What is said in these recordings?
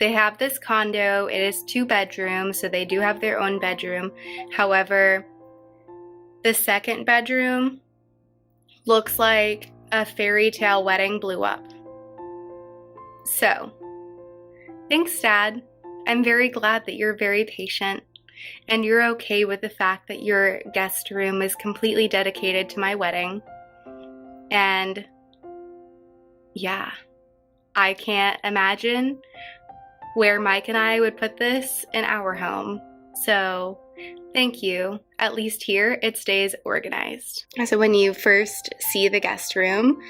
They have this condo. It is 2 bedrooms, so they do have their own bedroom. However, the second bedroom looks like a fairy tale wedding blew up. So, thanks, Dad. I'm very glad that you're very patient and you're okay with the fact that your guest room is completely dedicated to my wedding. And yeah, I can't imagine where Mike and I would put this in our home. So thank you. At least here it stays organized. So when you first see the guest room,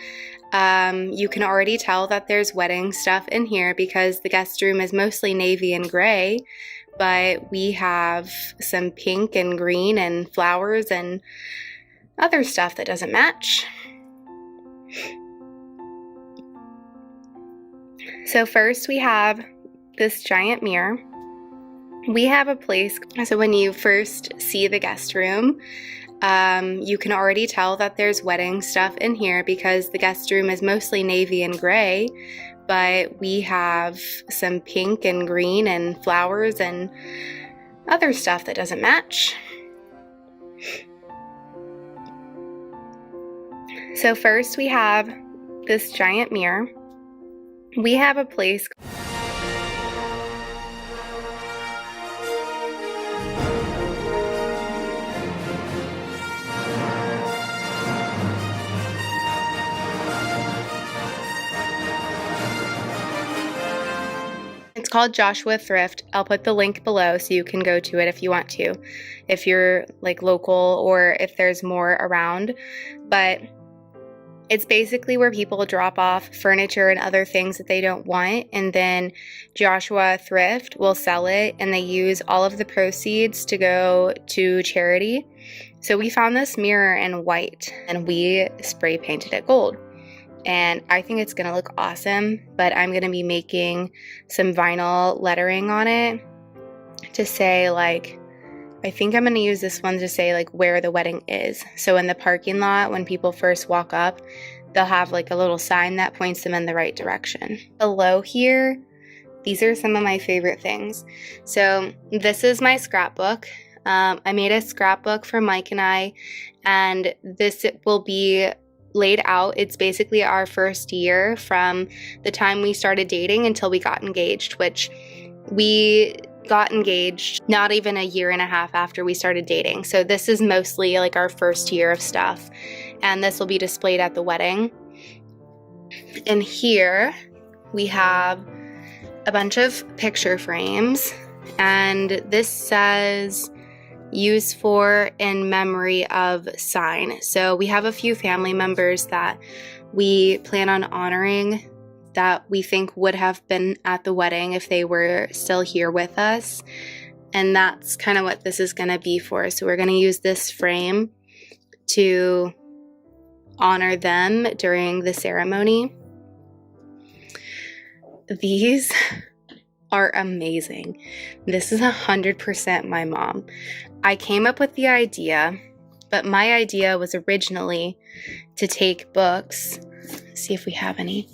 you can already tell that there's wedding stuff in here because the guest room is mostly navy and gray, but we have some pink and green and flowers and other stuff that doesn't match. So first we have this giant mirror. We have a place, so when you first see the guest room, you can already tell that there's wedding stuff in here because the guest room is mostly navy and gray, but we have some pink and green and flowers and other stuff that doesn't match. So first we have this giant mirror. We have a place. It's called Joshua Thrift. I'll put the link below so you can go to it if you want to, if you're like local or if there's more around. But it's basically where people drop off furniture and other things that they don't want, and then Joshua Thrift will sell it, and they use all of the proceeds to go to charity. So we found this mirror in white and we spray painted it gold. And I think it's gonna look awesome, but I'm gonna be making some vinyl lettering on it to say, like, I think I'm gonna use this one to say like where the wedding is. So in the parking lot, when people first walk up, they'll have like a little sign that points them in the right direction. Below here, these are some of my favorite things. So this is my scrapbook. I made a scrapbook for Mike and I, and this will be laid out. It's basically our first year from the time we started dating until we got engaged, which we got engaged not even a year and a half after we started dating. So this is mostly like our first year of stuff, and this will be displayed at the wedding. And here we have a bunch of picture frames, and this says used for in memory of sign. So we have a few family members that we plan on honoring that we think would have been at the wedding if they were still here with us. And that's kind of what this is going to be for. So we're going to use this frame to honor them during the ceremony. These are amazing. This is 100% my mom. I came up with the idea, but my idea was originally to take books. See if we have any.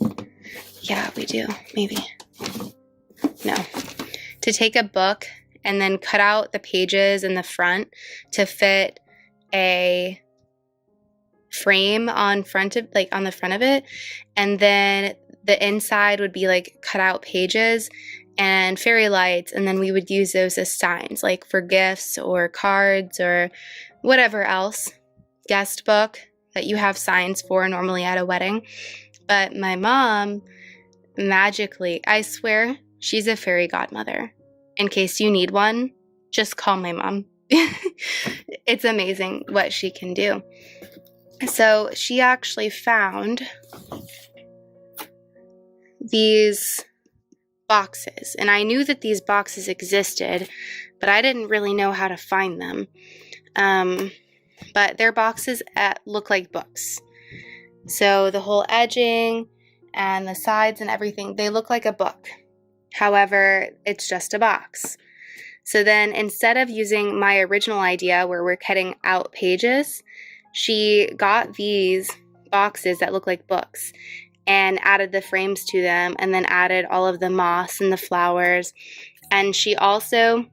Yeah, we do. Maybe. No. To take a book and then cut out the pages in the front to fit a frame on the front of it, and then the inside would be like cut out pages and fairy lights, and then we would use those as signs, like for gifts or cards or whatever else, guest book that you have signs for normally at a wedding. But my mom magically, I swear, she's a fairy godmother. In case you need one, just call my mom. It's amazing what she can do. So she actually found these boxes, and I knew that these boxes existed, but I didn't really know how to find them. But they're boxes that look like books. So the whole edging and the sides and everything, they look like a book. However, it's just a box. So then instead of using my original idea where we're cutting out pages, she got these boxes that look like books, and added the frames to them, and then added all of the moss and the flowers. And she also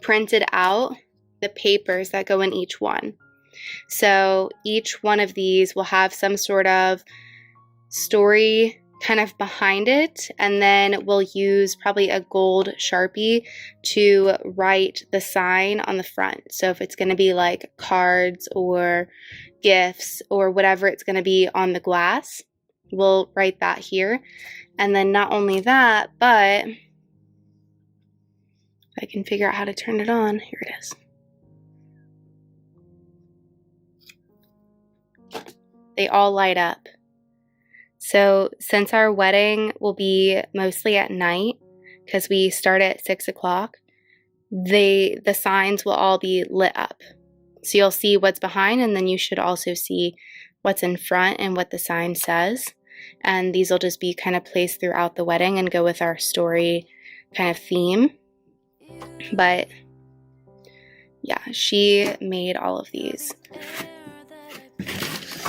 printed out the papers that go in each one. So each one of these will have some sort of story kind of behind it, and then we'll use probably a gold Sharpie to write the sign on the front. So if it's going to be like cards or gifts or whatever it's going to be on the glass, we'll write that here. And then not only that, but I can figure out how to turn it on. Here it is. They all light up. So since our wedding will be mostly at night, because we start at 6 o'clock, the signs will all be lit up. So you'll see what's behind, and then you should also see what's in front and what the sign says. And these will just be kind of placed throughout the wedding and go with our story kind of theme. But yeah, she made all of these.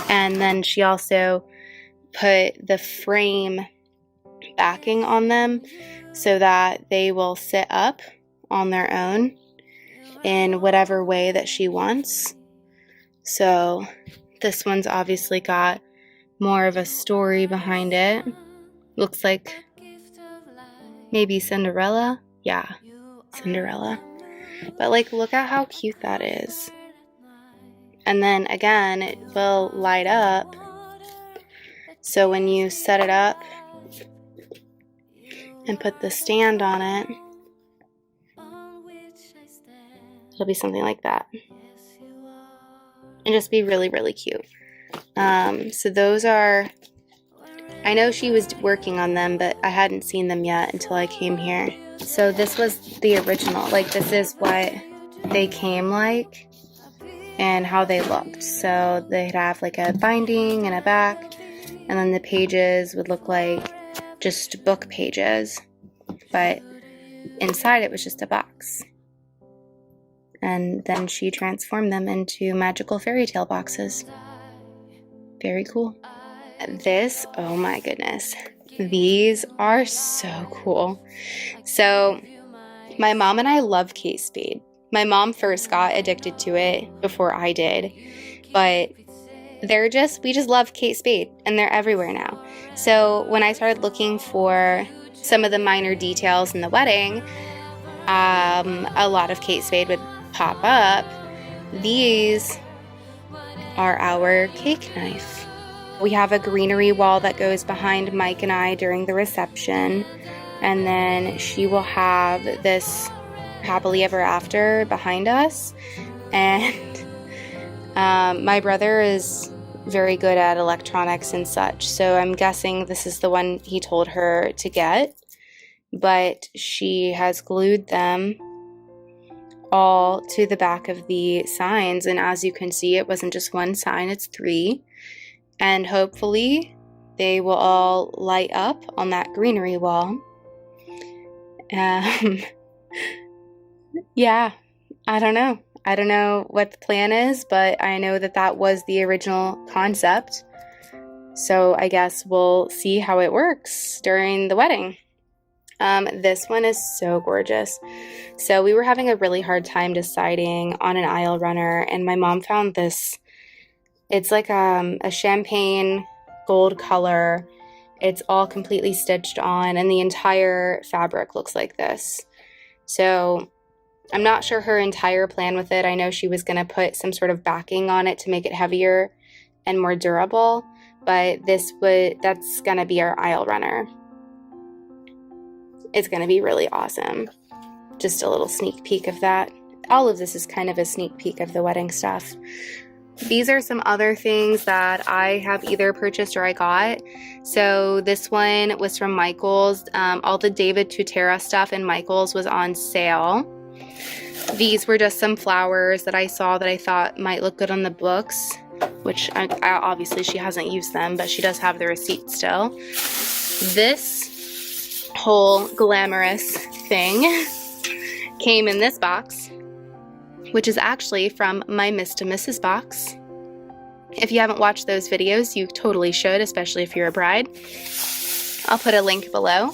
And then she also put the frame backing on them so that they will sit up on their own in whatever way that she wants. So this one's obviously got more of a story behind it. Looks like maybe Cinderella. Yeah, Cinderella. But like, look at how cute that is. And then again, it will light up. So when you set it up and put the stand on it, it'll be something like that. And just be really, really cute. So those are, I know she was working on them, but I hadn't seen them yet until I came here. So this was the original. Like, this is what they came like and how they looked. So they'd have like a binding and a back, and then the pages would look like just book pages, but inside it was just a box. And then she transformed them into magical fairy tale boxes. Very cool. This, oh my goodness, these are so cool. So my mom and I love Kate Spade. My mom first got addicted to it before I did, but we just love Kate Spade, and they're everywhere now. So when I started looking for some of the minor details in the wedding, a lot of Kate Spade would pop up. These are our cake knife. We have a greenery wall that goes behind Mike and I during the reception, and then she will have this happily ever after behind us. And my brother is very good at electronics and such, so I'm guessing this is the one he told her to get, but she has glued them all to the back of the signs, and as you can see, it wasn't just one sign, it's 3, and hopefully they will all light up on that greenery wall. Yeah, I don't know what the plan is, but I know that that was the original concept. So I guess we'll see how it works during the wedding. This one is so gorgeous. So we were having a really hard time deciding on an aisle runner, and my mom found this. It's like a champagne gold color. It's all completely stitched on, and the entire fabric looks like this. So I'm not sure her entire plan with it. I know she was going to put some sort of backing on it to make it heavier and more durable, but that's going to be our aisle runner. It's going to be really awesome. Just a little sneak peek of that. All of this is kind of a sneak peek of the wedding stuff. These are some other things that I have either purchased or I got. So this one was from Michael's. All the David Tutera stuff in Michael's was on sale. These were just some flowers that I saw that I thought might look good on the books, which obviously she hasn't used them, but she does have the receipt still. This whole glamorous thing came in this box, which is actually from my Miss to Mrs. box. If you haven't watched those videos, you totally should, especially if you're a bride. I'll put a link below.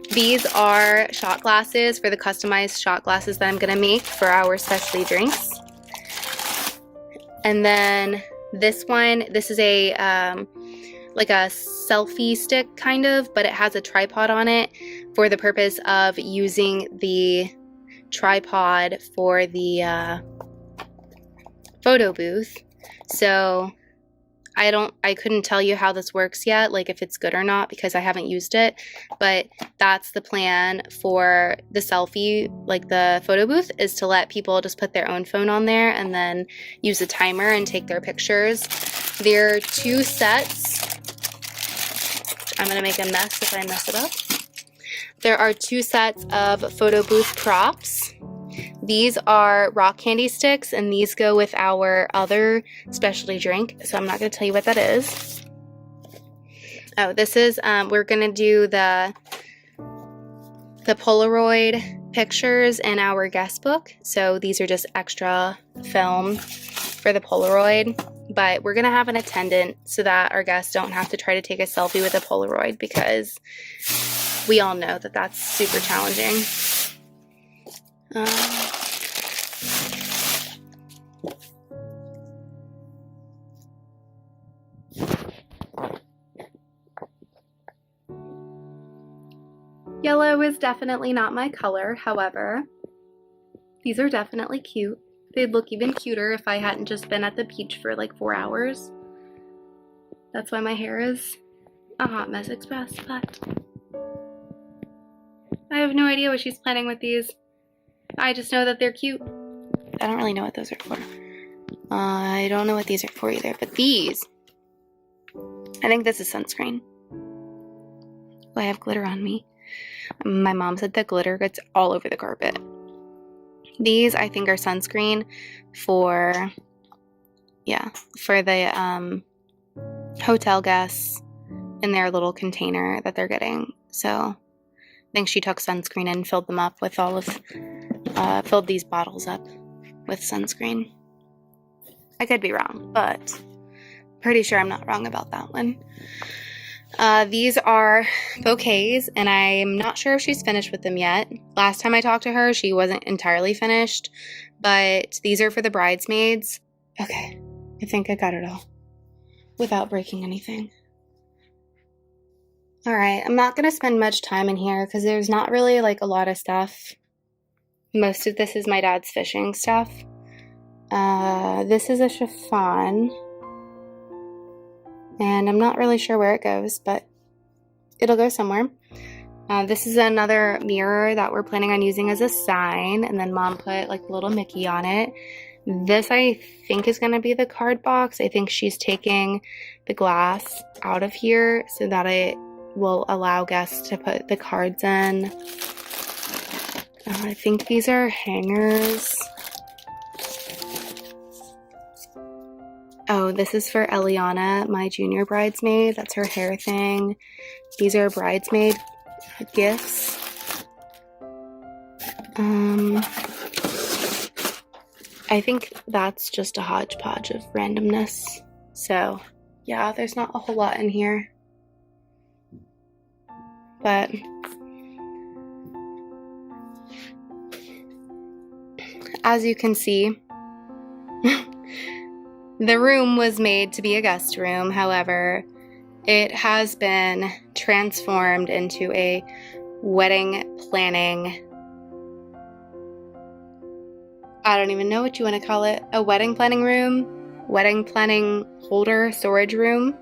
These are shot glasses for the customized shot glasses that I'm gonna make for our specialty drinks. And then this one, this is a like a selfie stick kind of, but it has a tripod on it for the purpose of using the tripod for the photo booth. So I couldn't tell you how this works yet, like if it's good or not, because I haven't used it, but that's the plan for the selfie, like the photo booth, is to let people just put their own phone on there and then use a timer and take their pictures. There are 2 sets. I'm gonna make a mess if I mess it up. There are 2 sets of photo booth props. These are rock candy sticks, and these go with our other specialty drink, so I'm not going to tell you what that is. Oh, this is, we're going to do the Polaroid pictures in our guest book, so these are just extra film for the Polaroid, but we're going to have an attendant so that our guests don't have to try to take a selfie with a Polaroid, because we all know that that's super challenging. Yellow is definitely not my color, however, these are definitely cute. They'd look even cuter if I hadn't just been at the beach for like 4 hours. That's why my hair is a hot mess express, but I have no idea what she's planning with these. I just know that they're cute. I don't really know what those are for. I don't know what these are for either, but these, I think this is sunscreen. Oh, I have glitter on me. My mom said that glitter gets all over the carpet. These, I think, are sunscreen for, yeah, for the hotel guests in their little container that they're getting. So I think she took sunscreen and filled them up with all of, filled these bottles up with sunscreen. I could be wrong, but pretty sure I'm not wrong about that one. These are bouquets, and I'm not sure if she's finished with them yet. Last time I talked to her, she wasn't entirely finished, but these are for the bridesmaids. Okay, I think I got it all without breaking anything. All right, I'm not going to spend much time in here because there's not really like a lot of stuff. Most of this is my dad's fishing stuff. This is a chiffon. And I'm not really sure where it goes, but it'll go somewhere. This is another mirror that we're planning on using as a sign, and then Mom put like a little Mickey on it. This I think is going to be the card box. I think she's taking the glass out of here so that it will allow guests to put the cards in. I think these are hangers. Oh, this is for Eliana, my junior bridesmaid. That's her hair thing. These are bridesmaid gifts. I think that's just a hodgepodge of randomness. So, yeah, there's not a whole lot in here. But as you can see, the room was made to be a guest room. However, it has been transformed into a wedding planning, I don't even know what you want to call it, a wedding planning room, wedding planning holder, storage room,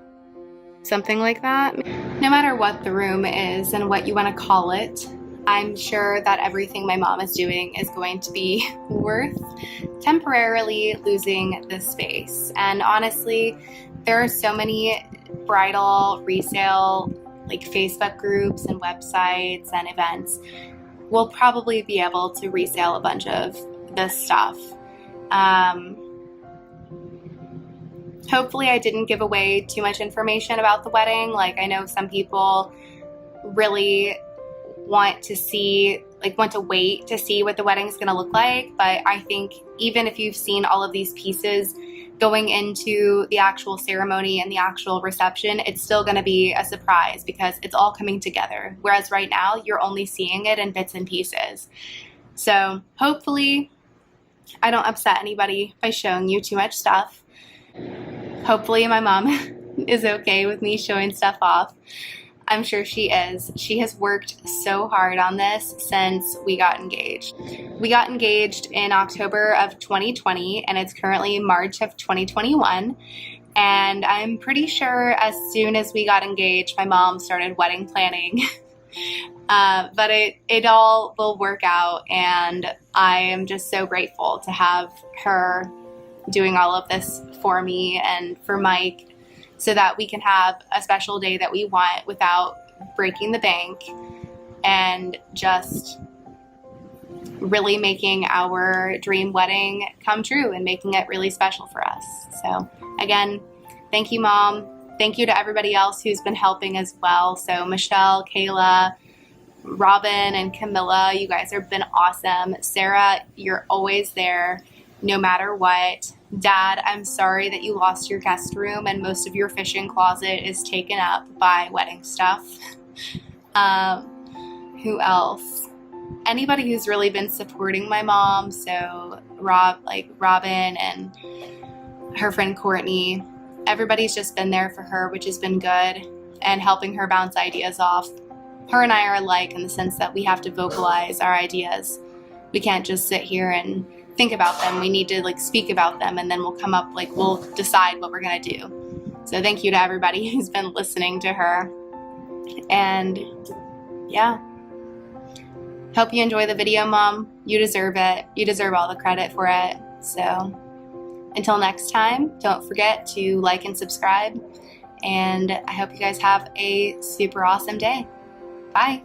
something like that. No matter what the room is and what you want to call it, I'm sure that everything my mom is doing is going to be worth temporarily losing this space. And honestly, there are so many bridal resale like Facebook groups and websites and events. We'll probably be able to resell a bunch of this stuff. Hopefully I didn't give away too much information about the wedding. Like, I know some people really want to see like want to wait to see what the wedding is going to look like. But I think even if you've seen all of these pieces going into the actual ceremony and the actual reception, it's still going to be a surprise because it's all coming together. Whereas right now, you're only seeing it in bits and pieces. So hopefully I don't upset anybody by showing you too much stuff. Hopefully my mom is okay with me showing stuff off. I'm sure she is. She has worked so hard on this since we got engaged. We got engaged in October of 2020, and it's currently March of 2021. And I'm pretty sure as soon as we got engaged, my mom started wedding planning. But it all will work out, and I am just so grateful to have her doing all of this for me and for Mike, so that we can have a special day that we want without breaking the bank, and just really making our dream wedding come true and making it really special for us. So again, thank you, Mom. Thank you to everybody else who's been helping as well. So Michelle, Kayla, Robin, and Camilla, you guys have been awesome. Sarah, you're always there no matter what. Dad, I'm sorry that you lost your guest room and most of your fishing closet is taken up by wedding stuff. Who else? Anybody who's really been supporting my mom. So Robin and her friend Courtney, everybody's just been there for her, which has been good, and helping her bounce ideas off. Her and I are alike in the sense that we have to vocalize our ideas. We can't just sit here and think about them. We need to speak about them, and then we'll decide what we're gonna do. So thank you to everybody who's been listening to her. And yeah, hope you enjoy the video, Mom. You deserve it. You deserve all the credit for it. So until next time, don't forget to like and subscribe, and I hope you guys have a super awesome day. Bye.